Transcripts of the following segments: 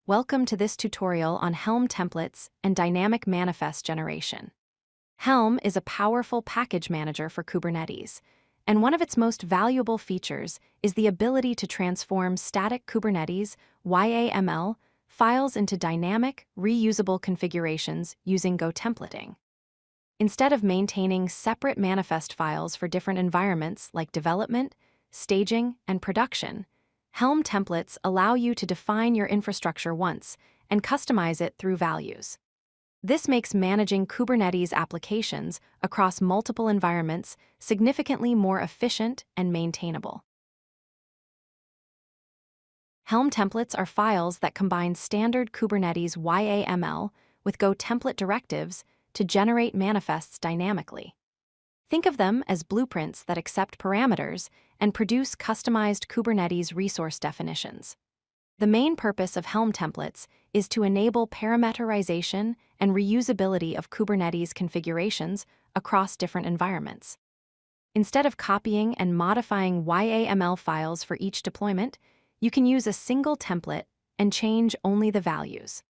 Welcome to this tutorial on Helm Templates and Dynamic Manifest Generation. Helm is a powerful package manager for Kubernetes, and one of its most valuable features is the ability to transform static Kubernetes YAML files into dynamic, reusable configurations using GoTemplating. Instead of maintaining separate manifest files for different environments like development, staging, and production, Helm templates allow you to define your infrastructure once and customize it through values. This makes managing Kubernetes applications across multiple environments significantly more efficient and maintainable. Helm templates are files that combine standard Kubernetes YAML with GoTemplate directives to generate manifests dynamically. Think of them as blueprints that accept parameters and produce customized Kubernetes resource definitions. The main purpose of Helm templates is to enable parameterization and reusability of Kubernetes configurations across different environments. Instead of copying and modifying YAML files for each deployment, you can use a single template and change only the values.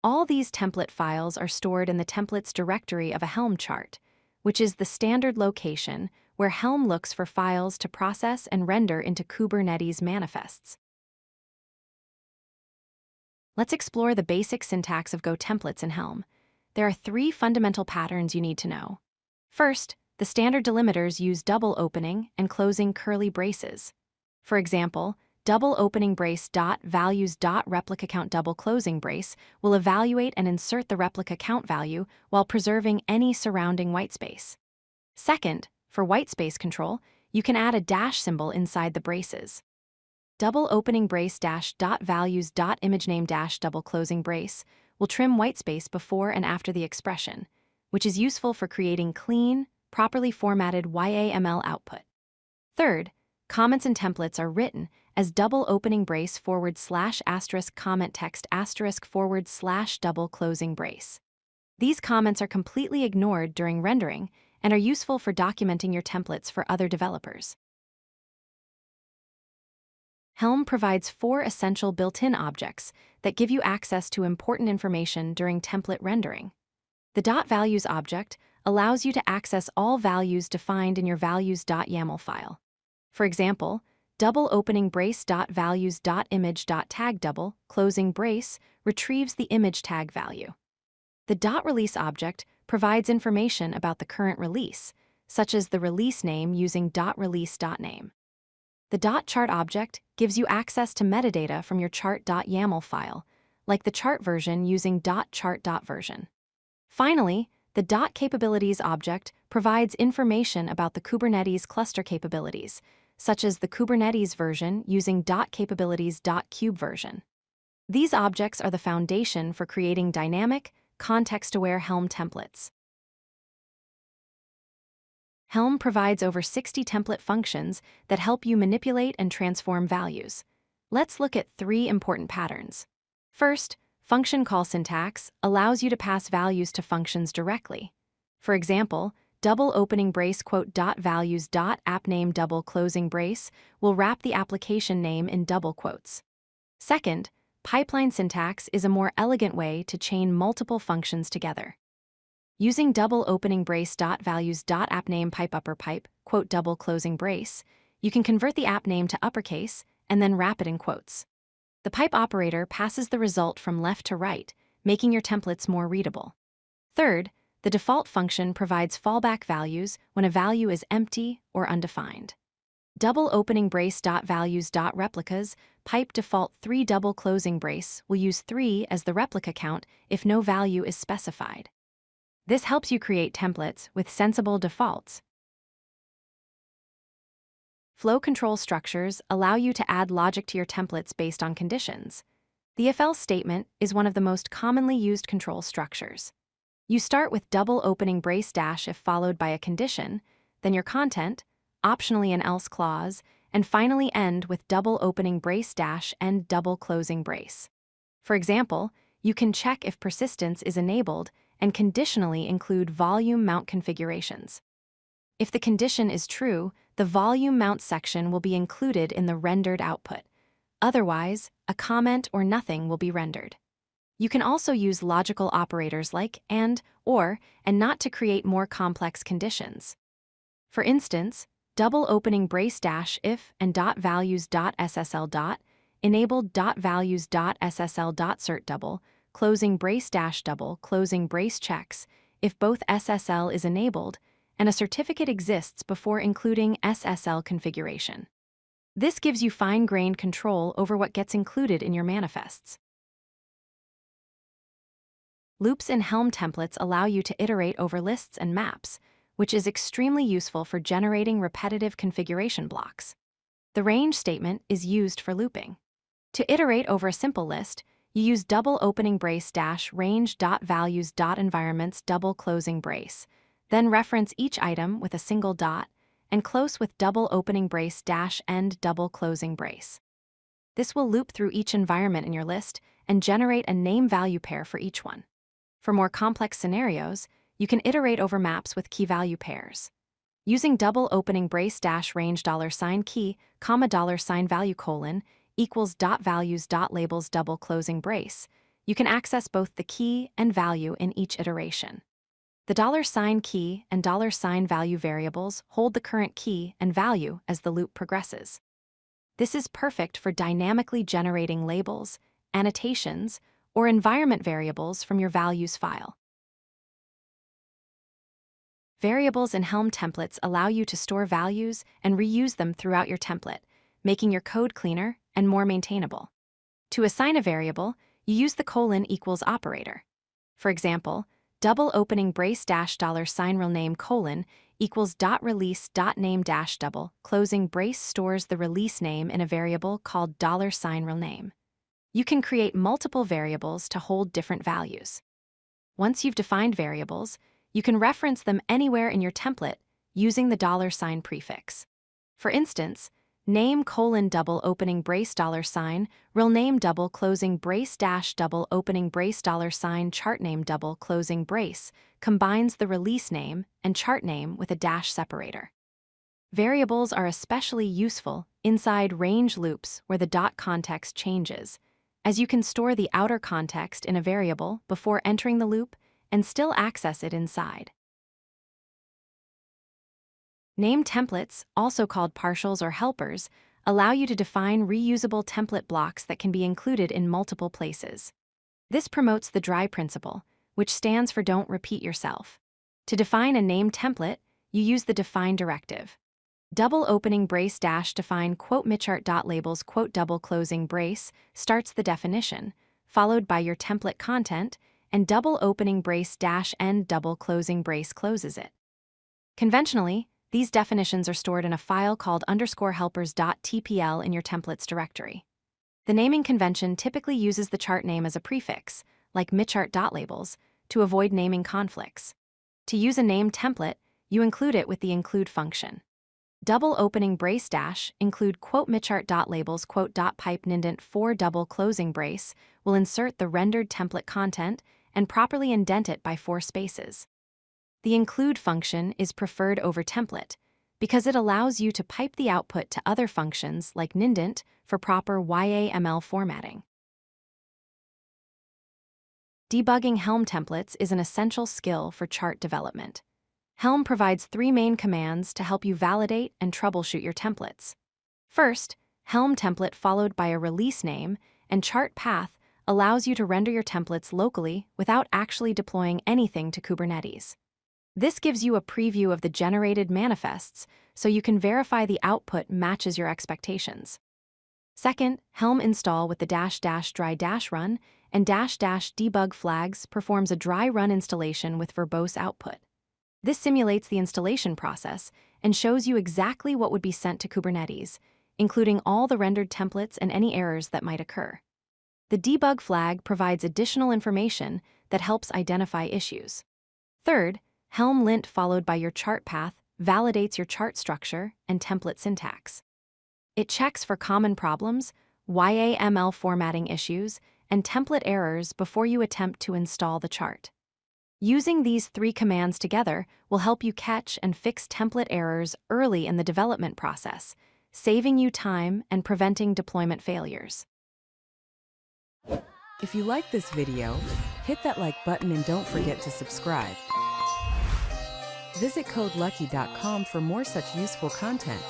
All these template files are stored in the templates directory of a Helm chart, which is the standard location where Helm looks for files to process and render into Kubernetes manifests. Let's explore the basic syntax of GoTemplates in Helm. There are three fundamental patterns you need to know. First, the standard delimiters use double opening and closing curly braces. For example, double opening brace dot values dot replica count double closing brace will evaluate and insert the replica count value while preserving any surrounding whitespace. Second, for whitespace control, you can add a dash symbol inside the braces. Double opening brace dash dot values dot image name dash double closing brace will trim whitespace before and after the expression, which is useful for creating clean, properly formatted YAML output. Third, comments and templates are written as double opening brace forward slash asterisk comment text asterisk forward slash double closing brace. These comments are completely ignored during rendering and are useful for documenting your templates for other developers. Helm provides 4 essential built-in objects that give you access to important information during template rendering. The .values object allows you to access all values defined in your values.yaml file. For example, double opening brace.values.image.tag double closing brace retrieves the image tag value. The .release object provides information about the current release, such as the release name using .release.name. The .chart object gives you access to metadata from your chart.yaml file, like the chart version using .chart.version. Finally, the .capabilities object provides information about the Kubernetes cluster capabilities, such as the Kubernetes version using .capabilities.kube version. These objects are the foundation for creating dynamic, context-aware Helm templates. Helm provides over 60 template functions that help you manipulate and transform values. Let's look at 3 important patterns. First, function call syntax allows you to pass values to functions directly. For example, double opening brace quote dot values dot app name double closing brace will wrap the application name in double quotes. Second, pipeline syntax is a more elegant way to chain multiple functions together. Using double opening brace dot values dot app name pipe upper pipe quote double closing brace, you can convert the app name to uppercase and then wrap it in quotes. The pipe operator passes the result from left to right, making your templates more readable. Third, the default function provides fallback values when a value is empty or undefined. Double opening brace dot values dot replicas pipe default 3 double closing brace will use 3 as the replica count if no value is specified. This helps you create templates with sensible defaults. Flow control structures allow you to add logic to your templates based on conditions. The if-else statement is one of the most commonly used control structures. You start with double opening brace dash if followed by a condition, then your content, optionally an else clause, and finally end with double opening brace dash and double closing brace. For example, you can check if persistence is enabled and conditionally include volume mount configurations. If the condition is true, the volume mount section will be included in the rendered output. Otherwise, a comment or nothing will be rendered. You can also use logical operators like and, or, and not to create more complex conditions. For instance, double opening brace dash if and dot values dot ssl dot, enabled dot values dot ssl dot cert double, closing brace dash double, closing brace checks, if both SSL is enabled, and a certificate exists before including SSL configuration. This gives you fine-grained control over what gets included in your manifests. Loops in Helm templates allow you to iterate over lists and maps, which is extremely useful for generating repetitive configuration blocks. The range statement is used for looping. To iterate over a simple list, you use double opening brace dash range dot values dot environments double closing brace, then reference each item with a single dot, and close with double opening brace dash end double closing brace. This will loop through each environment in your list and generate a name-value pair for each one. For more complex scenarios, you can iterate over maps with key-value pairs. Using double opening brace dash range $key, comma $value colon, equals dot values dot labels double closing brace, you can access both the key and value in each iteration. The $key and $value variables hold the current key and value as the loop progresses. This is perfect for dynamically generating labels, annotations, or environment variables from your values file. Variables in Helm templates allow you to store values and reuse them throughout your template, making your code cleaner and more maintainable. To assign a variable, you use the colon equals operator. For example, double opening brace dash $real name colon equals dot release dot name dash double closing brace stores the release name in a variable called $real name. You can create multiple variables to hold different values. Once you've defined variables, you can reference them anywhere in your template using the $prefix. For instance, name colon double opening brace $real name double closing brace dash double opening brace chart name double closing brace combines the release name and chart name with a dash separator. Variables are especially useful inside range loops where the dot context changes, as you can store the outer context in a variable before entering the loop and still access it inside. Name templates, also called partials or helpers, allow you to define reusable template blocks that can be included in multiple places. This promotes the DRY principle, which stands for don't repeat yourself. To define a name template, you use the define directive. Double opening brace dash define quote michart.labels quote double closing brace starts the definition, followed by your template content, and double opening brace dash end double closing brace closes it. Conventionally, these definitions are stored in a file called _helpers.tpl in your templates directory. The naming convention typically uses the chart name as a prefix, like michart.labels, to avoid naming conflicts. To use a name template, you include it with the include function. Double opening brace dash include quote michart.labels quote dot pipe nindent for double closing brace will insert the rendered template content and properly indent it by 4 spaces. The include function is preferred over template because it allows you to pipe the output to other functions like nindent for proper YAML formatting. Debugging Helm templates is an essential skill for chart development. Helm provides 3 main commands to help you validate and troubleshoot your templates. First, Helm template followed by a release name and chart path allows you to render your templates locally without actually deploying anything to Kubernetes. This gives you a preview of the generated manifests so you can verify the output matches your expectations. Second, Helm install with the --dry -run and --debug flags performs a dry run installation with verbose output. This simulates the installation process and shows you exactly what would be sent to Kubernetes, including all the rendered templates and any errors that might occur. The debug flag provides additional information that helps identify issues. Third, Helm lint followed by your chart path validates your chart structure and template syntax. It checks for common problems, YAML formatting issues, and template errors before you attempt to install the chart. Using these 3 commands together will help you catch and fix template errors early in the development process, saving you time and preventing deployment failures. If you like this video, hit that like button and don't forget to subscribe. Visit codelucky.com for more such useful content.